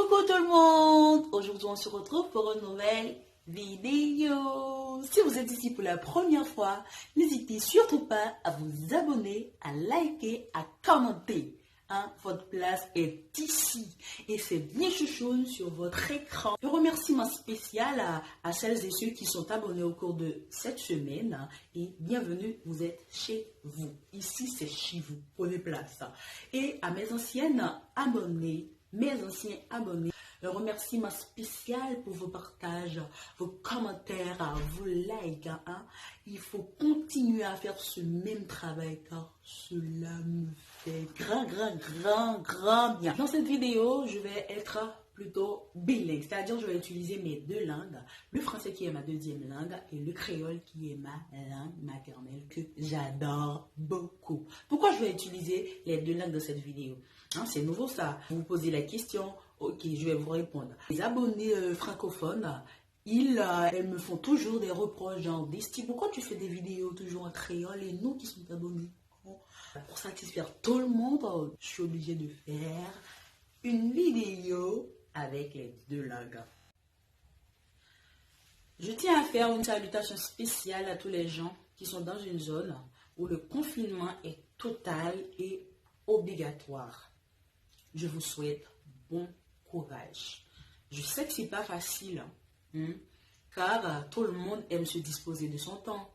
Coucou tout le monde! Aujourd'hui on se retrouve pour une nouvelle vidéo. Si vous êtes ici pour la première fois, n'hésitez surtout pas à vous abonner, à liker, à commenter. Votre place est ici et c'est bien chouchoune sur votre écran. Un remerciement spécial à celles et ceux qui sont abonnés au cours de cette semaine et bienvenue, vous êtes chez vous. Ici c'est chez vous, prenez place. Et à mes anciens abonnés, un remerciement spécial pour vos partages, vos commentaires, vos likes. Il faut continuer à faire ce même travail car cela me fait grand bien. Dans cette vidéo, je vais être plutôt bilingue, c'est-à-dire je vais utiliser mes deux langues, le français qui est ma deuxième langue et le créole qui est ma langue maternelle que j'adore beaucoup. Pourquoi je vais utiliser les deux langues dans cette vidéo? C'est nouveau ça. Vous vous posez la question, ok, je vais vous répondre. Les abonnés francophones, elles me font toujours des reproches, genre, Desti, pourquoi tu fais des vidéos toujours en créole et nous qui sommes abonnés? Pour satisfaire tout le monde, je suis obligée de faire une vidéo avec les deux langues. Je tiens à faire une salutation spéciale à tous les gens qui sont dans une zone où le confinement est total et obligatoire. Je vous souhaite bon courage. Je sais que c'est pas facile, car tout le monde aime se disposer de son temps.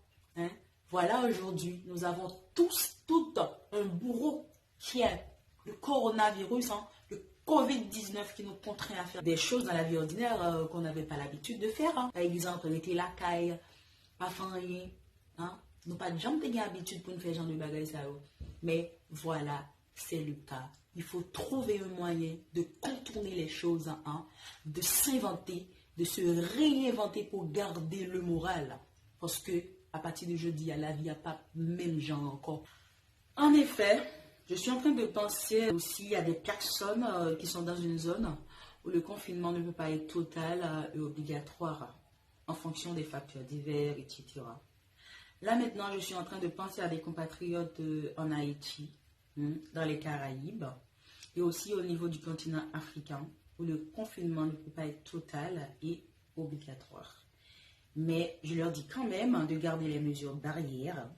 Voilà, aujourd'hui, nous avons tous, tout un bourreau qui est le coronavirus, le Covid-19 qui nous contraint à faire des choses dans la vie ordinaire qu'on n'avait pas l'habitude de faire. Par exemple, on était la caille, pas faire rien. Nous pas jamais eu l'habitude pour nous faire genre de bagages ça. Mais voilà, c'est le cas. Il faut trouver un moyen de contourner les choses, de s'inventer, de se réinventer pour garder le moral. Parce que à partir de jeudi, à la vie, il n'y a pas même genre encore. En effet, je suis en train de penser aussi à des personnes qui sont dans une zone où le confinement ne peut pas être total et obligatoire en fonction des facteurs divers, etc. Là maintenant, je suis en train de penser à des compatriotes en Haïti, dans les Caraïbes, et aussi au niveau du continent africain, où le confinement ne peut pas être total et obligatoire. Mais je leur dis quand même de garder les mesures barrières,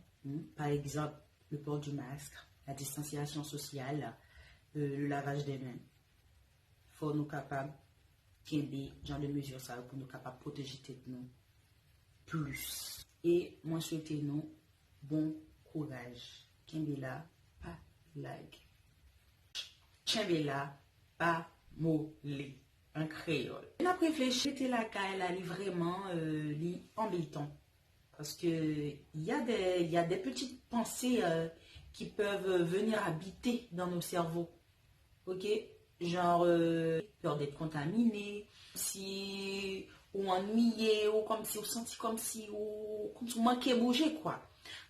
par exemple le port du masque, la distanciation sociale, le lavage des mains. Il faut nous capables de des genre de mesures ça pour nous capables de protéger nous plus. Et moi souhaitez nous bon courage. Kimbela, pas like. Kimbela, pas mollet. Un créole. On a réfléchi, c'était la caille, elle est vraiment embêtant. Parce que il y a des petites pensées qui peuvent venir habiter dans nos cerveaux. Ok? Genre, peur d'être contaminé, si ou ennuyé, ou comme si, ou senti comme si on manquait bouger, quoi.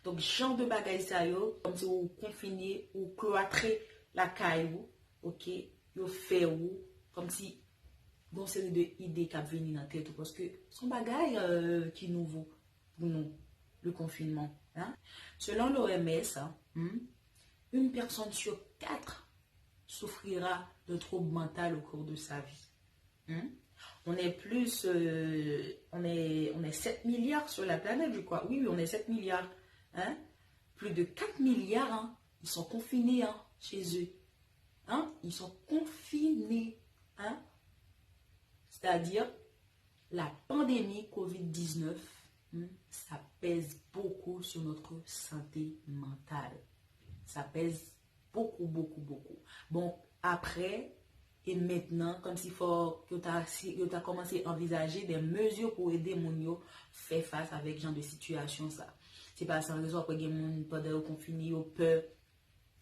Donc, genre de bagaille ça, comme si on confiné ou cloîtré la caille, ok? Yo fait ou, comme si bon, c'est des idées qui viennent dans la tête parce que son bagage qui nous vaut pour nous, le confinement. Selon l'OMS, une personne sur 4 souffrira de troubles mentaux au cours de sa vie. On est plus, on est 7 milliards sur la planète, je crois. Oui, on est 7 milliards. Plus de 4 milliards, ils sont confinés chez eux. Ils sont confinés. C'est-à-dire, la pandémie Covid-19, ça pèse beaucoup sur notre santé mentale. Ça pèse beaucoup. Bon, après et maintenant, comme s'il faut que tu as commencé à envisager des mesures pour aider mon yo faire face avec ce genre de situation. Ça. C'est pas sans raison après que mon pendant confiné, au peur,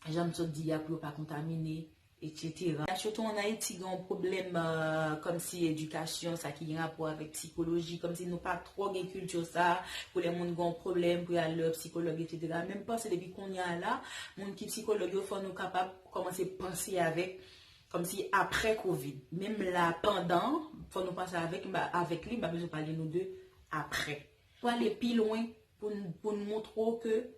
j'aime ça dire pour pas contaminer. Etc. Surtout en Haïti, il y a un problème comme si éducation, ça qui a un rapport avec psychologie, comme si nous pas trop de culture ça, pour les gens qui ont un problème, pour aller leur psychologue, etc. Même pas, c'est depuis qu'on y a là, les gens qui psychologue, il faut nous capables de commencer à penser avec, comme si après Covid. Même là, pendant, il faut nous penser avec lui, bah, besoin de parler nous deux après. Pour aller plus loin, pour nous montrer que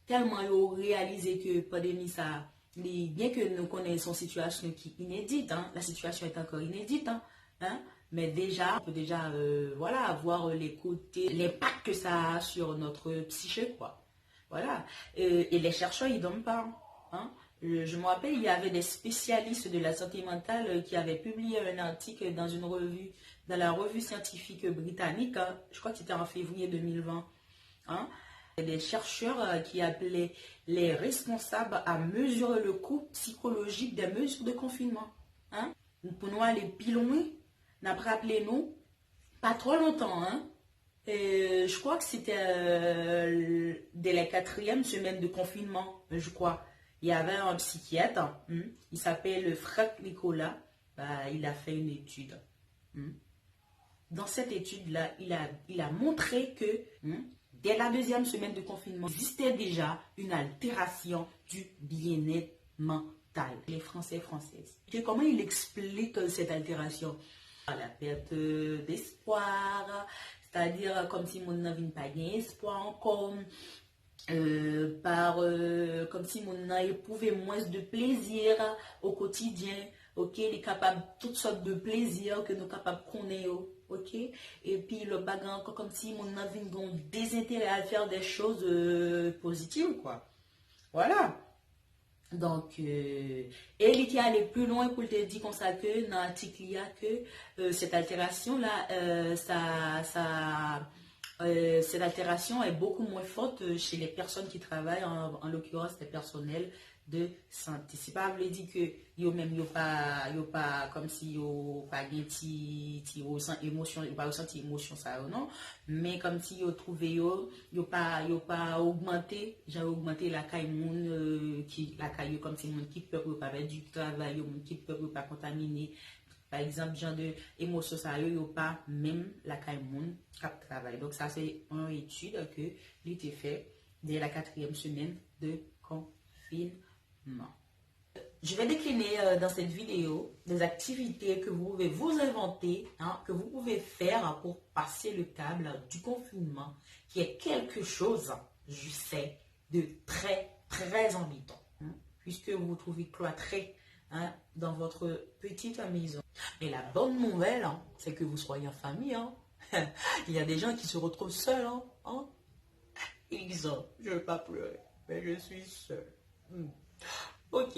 tellement ils ont réalisé que la pandémie, ça bien que nous connaissons une situation qui est inédite, hein, la situation est encore inédite, hein, mais déjà, on peut déjà voilà, voir les côtés, l'impact que ça a sur notre psyché, quoi. Voilà. Et les chercheurs, ils donnent pas. Hein. Je me rappelle, il y avait des spécialistes de la santé mentale qui avaient publié un article dans une revue, dans la revue scientifique britannique, hein, je crois que c'était en février 2020. Hein. Des chercheurs qui appelaient les responsables à mesurer le coût psychologique des mesures de confinement. Hein. Pour nous aller plus loin, n'a pas rappelé nous, pas trop longtemps, hein. Je crois que c'était dès la 4e semaine de confinement, je crois. Il y avait un psychiatre, il s'appelle Franck Nicolas, il a fait une étude. Dans cette étude-là, il a montré que dès la 2e semaine de confinement, il existait déjà une altération du bien-être mental. Les Français et Françaises. Comment il explique cette altération? La perte d'espoir, c'est-à-dire comme si mon n'avait pas d'espoir encore, comme si mon n'a éprouvé moins de plaisir au quotidien, ok, il est capable de toutes sortes de plaisirs que nous sommes capables de connaître, ok, et puis le bagarre comme si mon n'avait un désintérêt à faire des choses positives, quoi, voilà. Donc, et il est allé plus loin pour te dire comme ça que dans l'article il y a que cette altération-là, cette altération est beaucoup moins forte chez les personnes qui travaillent, en l'occurrence les personnels de santé. C'est pas vous dire que yo même yo pas comme si yo pas ti émotion, yo pas ressenti émotion ça non, mais comme si yo trouvé yo pas augmenté, j'ai augmenté la caille moun qui la caille comme si moun qui peut pas faire du travail, moun qui peut pas contaminer. Par exemple, genre de émotion ça yo pas même la caille moun cap travail. Donc ça c'est une étude que l'été fait dès la 4e semaine de confinement. Je vais décliner dans cette vidéo des activités que vous pouvez vous inventer, hein, que vous pouvez faire pour passer le câble du confinement, qui est quelque chose, je sais, de très, très embêtant, hein, puisque vous vous trouvez cloîtré hein, dans votre petite maison. Mais la bonne nouvelle, hein, c'est que vous soyez en famille. Hein. Il y a des gens qui se retrouvent seuls. Hein. Ils disent, je ne veux pas pleurer, mais je suis seul. Ok,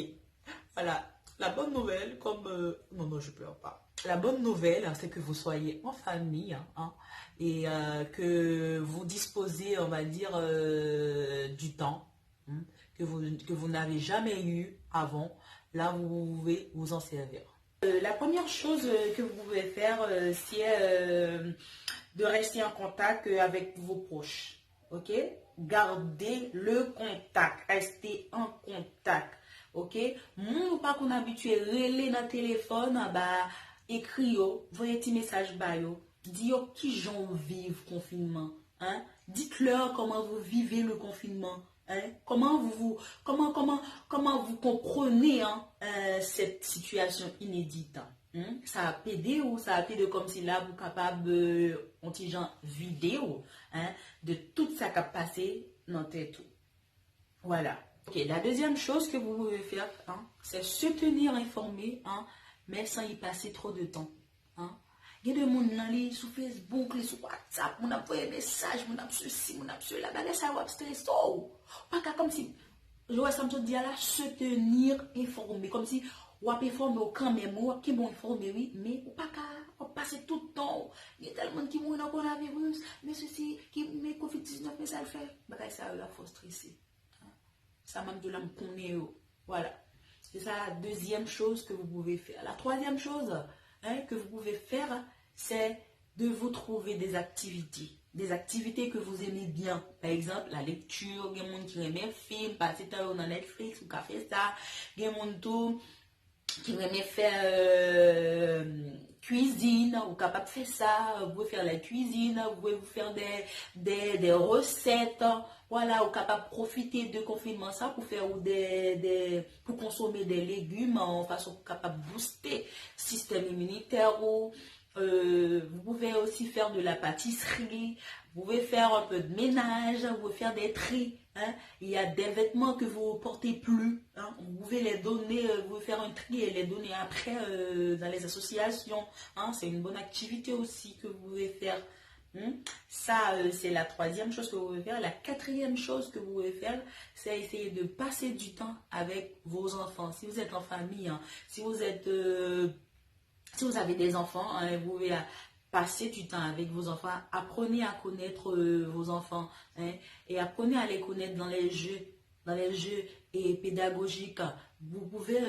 voilà, la bonne nouvelle, comme... non, je pleure pas. La bonne nouvelle, c'est que vous soyez en famille hein, et que vous disposez, on va dire, du temps hein, que vous n'avez jamais eu avant. Là, vous pouvez vous en servir. La première chose que vous pouvez faire, c'est de rester en contact avec vos proches. Ok? Gardez le contact, restez en contact. Ok, moun ou pas qu'on habitué relé dans le téléphone, écrit yo, voyez petit message ba yo, dis yo qui j'en vive confinement, hein? Dites-leur comment vous vivez le confinement, hein? Comment vous comprenez hein, cette situation inédite. Hein? Ça a aidé ou ça a aidé comme si là vous capable on petit genre vidéo hein, de tout ça qui a passé dans tête. Voilà. Ok, la deuxième chose que vous pouvez faire, hein, c'est se tenir informé, hein, mais sans y passer trop de temps. Hein. Il y a des gens sur Facebook, sur WhatsApp, on a envoyé des messages, on a ceci, on a cela, ça va stress. Pas comme si, je vois ça me dit là, se tenir informé, comme si on a informé quand même, on qui bon informé, oui, mais on pas qu'à passer tout le temps. Il y a tellement de gens qui mourent dans le coronavirus, mais ceci, qui met Covid-19, mais ça le fait. Ça la faut stresser. Ça même de l'âme qu'on est. Voilà. C'est ça la deuxième chose que vous pouvez faire. La troisième chose hein, que vous pouvez faire, c'est de vous trouver des activités. Des activités que vous aimez bien. Par exemple, la lecture, il y a des gens qui aiment les films, passer dans Netflix ou café ça. Il y a des gens qui aiment faire cuisine, vous êtes capable de faire ça, vous pouvez faire la cuisine, vous pouvez vous faire des recettes, voilà, vous êtes capable de profiter de confinement ça pour faire pour consommer des légumes en façon capable de booster le système immunitaire ou Vous pouvez aussi faire de la pâtisserie, vous pouvez faire un peu de ménage, vous pouvez faire des tri. Hein. Il y a des vêtements que vous ne portez plus. Hein. Vous pouvez les donner, vous pouvez faire un tri et les donner après dans les associations. Hein. C'est une bonne activité aussi que vous pouvez faire. Ça, c'est la troisième chose que vous pouvez faire. La quatrième chose que vous pouvez faire, c'est essayer de passer du temps avec vos enfants. Si vous êtes en famille, hein, si vous avez des enfants, hein, vous pouvez passer du temps avec vos enfants. Apprenez à connaître vos enfants, hein, et apprenez à les connaître dans les jeux et pédagogiques. Vous pouvez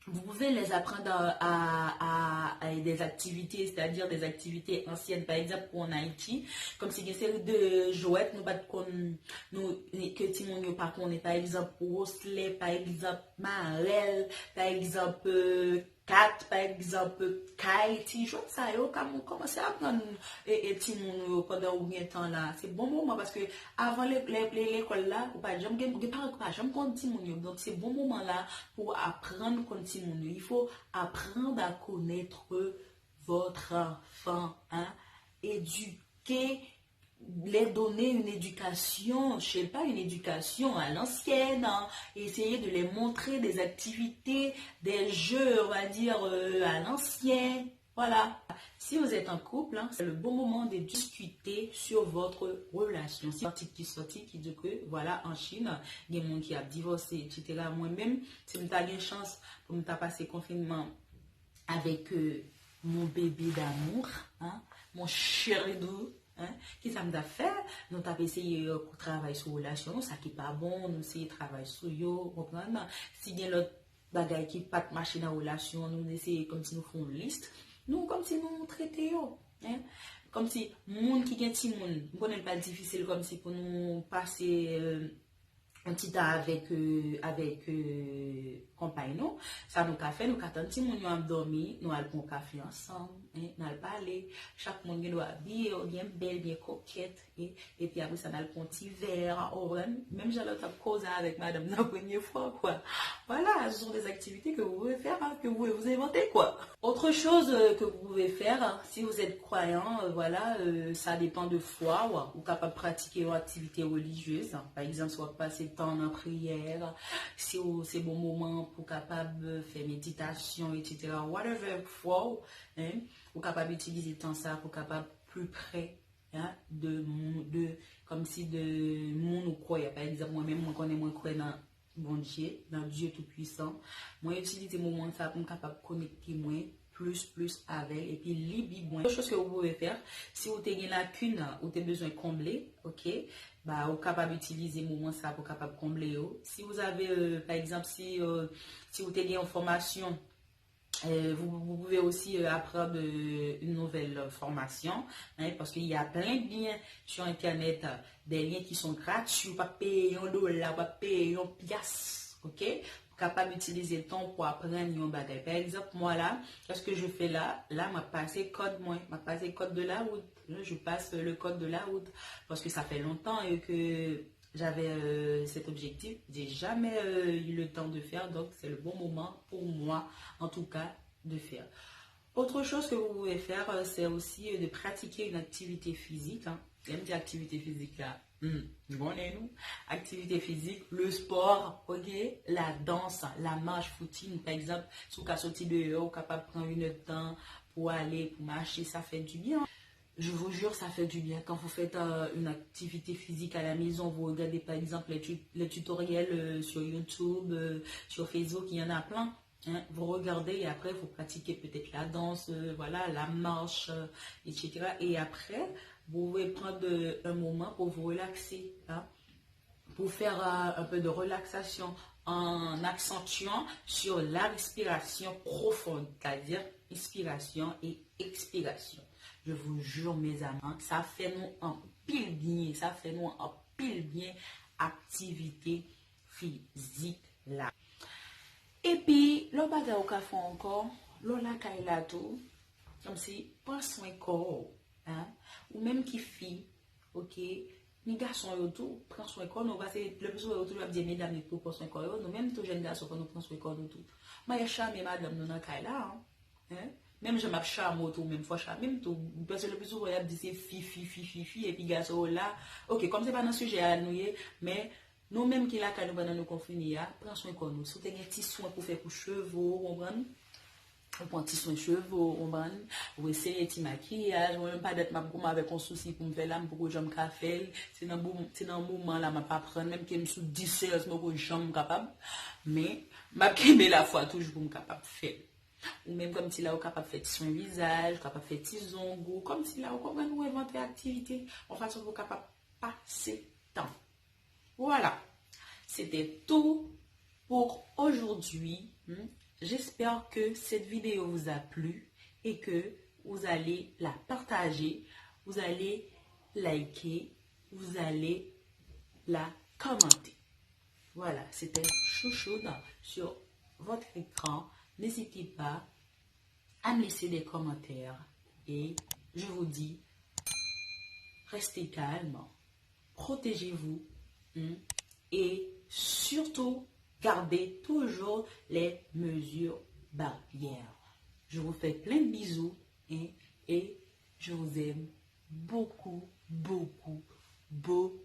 Vous pouvez les apprendre à des activités, c'est-à-dire des activités anciennes. Par exemple, pour en Haïti, comme si il y a une série de jouets, que Timon par contre, par exemple, Roslet, par exemple, Marel, par exemple, Cat, par exemple, Kaiti, je ça, yo, commencez à apprendre et Timon pendant un bien temps là. C'est bon moment parce que avant l'école là, ou pas, j'aime pas, j'aime qu'on Timon, donc c'est bon moment là pour apprendre qu'on Timon. Il faut apprendre à connaître votre enfant, hein, éduquer, les donner une éducation, je sais pas, une éducation à l'ancienne, hein, essayer de les montrer des activités, des jeux, on va dire, à l'ancienne. Voilà. Si vous êtes en couple, hein, c'est le bon moment de discuter sur votre relation. Si qui dit que, voilà, en Chine, il y a des gens qui a divorcé, etc. Moi-même, si vous avez une chance pour me passer confinement avec mon bébé d'amour, hein, mon chéri doux, hein, qui ça me a fait, nous avons essayé de travailler sur la relation, ça qui n'est pas bon, nous essayons de travailler sur yo, comprendre. Si bien l'autre bagaille qui pas marcher dans la relation, nous essayons comme si nous faisons une liste, nous comme si nous traitions, hein, comme si monde qui gagne ti monde, on n'est pas difficile comme si pour nous passer un petit temps avec compagnon, ça nous a fait, nous avons si nous avons dormi, nous allons prendre café ensemble, hein, nous allons parler, chaque monde doit habiller, bien belle, bien coquette, et puis après ça nous allons prendre un petit verre, même j'allais causer avec madame la première fois, quoi. Voilà, ce sont des activités que vous pouvez faire, hein, que vous pouvez vous inventer, quoi. Autre chose que vous pouvez faire, hein, si vous êtes croyant, voilà, ça dépend de foi, ou capable de pratiquer une activité religieuse, hein. Par exemple, soit passer temps en prière, si c'est bon moment pour capable faire méditation, etc. Whatever foi, hein, ou capable d'utiliser le temps ça pour capable plus près, hein, de comme si de mon ou quoi. Par exemple, moi-même, moi connais moi crois dans bon Dieu, dans Dieu tout-puissant. Moi, utiliser moment ça pour me capable de connecter moi plus avec et puis libre. Autre chose que vous pouvez faire, si vous avez une lacune ou vous avez besoin de combler, ok, bah, vous êtes capable d'utiliser le moment ça pour capable combler. Si vous avez, par exemple, si vous avez une formation, vous pouvez aussi apprendre une nouvelle formation, hein, parce qu'il y a plein de liens sur Internet, des liens qui sont gratuits, pas payer $1, pas payer un pièce, ok? Capable d'utiliser le temps pour apprendre un bagage. Par exemple, moi là, qu'est-ce que je fais là? Là, m'a passé code de la route. Là, je passe le code de la route parce que ça fait longtemps et que j'avais cet objectif. J'ai jamais eu le temps de faire, donc c'est le bon moment pour moi, en tout cas, de faire. Autre chose que vous pouvez faire, c'est aussi de pratiquer une activité physique. Hein. Même des activités physiques là. Bon, nous. Activité physique, le sport, ok, la danse, la marche, footing, par exemple, si vous êtes sorti dehors, capable de prendre une heure de temps pour aller, pour marcher, ça fait du bien. Je vous jure, ça fait du bien. Quand vous faites une activité physique à la maison, vous regardez par exemple les tutoriels sur YouTube, sur Facebook, il y en a plein. Hein, vous regardez et après vous pratiquez peut-être la danse, voilà, la marche, etc. Et après, vous pouvez prendre un moment pour vous relaxer, hein, pour faire un peu de relaxation en accentuant sur la respiration profonde, c'est-à-dire inspiration et expiration. Je vous jure, mes amis, ça fait nous un pile bien, ça fait nous un pile bien activité physique là. Et puis, le bagage au café encore, le la tout, comme si, prends soin corps, hein, ou même qui fille, ok, les garçons et tout, prends soin corps, nous, parce que le plus souvent, on va dire, mesdames, et tout, prends soin corps, nous, même tous jeunes garçons, nous prends soin corps, nous tout. Moi, je charme, madame, nous, dans là, hein, même je m'appelle charmot tout, même fois charmot, même tout, parce que le plus souvent, il y a dit c'est fi, et puis garçon là, ok, comme c'est pas dans le sujet à nous, mais nous-mêmes qui là, quand nous venons nous confiner, prends soin de nous. Si vous avez un petit soin pour faire pour cheveux, on prend un petit soin de cheveux, on essaie un petit maquillage, on même pas d'être avec un souci pour me faire là, pour que j'aime café, c'est dans un moment là, je ne pas prendre, même que je suis 10 heures, je suis jamais capable, mais je vais la fois toujours pour me capable de faire. Ou même comme si là, on est capable de faire son visage, capable de faire petit zongo, comme si là, on peut inventer activité, en façon qu'on est capable de passer temps. Voilà, c'était tout pour aujourd'hui. J'espère que cette vidéo vous a plu et que vous allez la partager, vous allez liker, vous allez la commenter. Voilà, c'était chouchou sur votre écran. N'hésitez pas à me laisser des commentaires et je vous dis, restez calme, protégez-vous et surtout, gardez toujours les mesures barrières. Je vous fais plein de bisous et je vous aime beaucoup, beaucoup, beaucoup.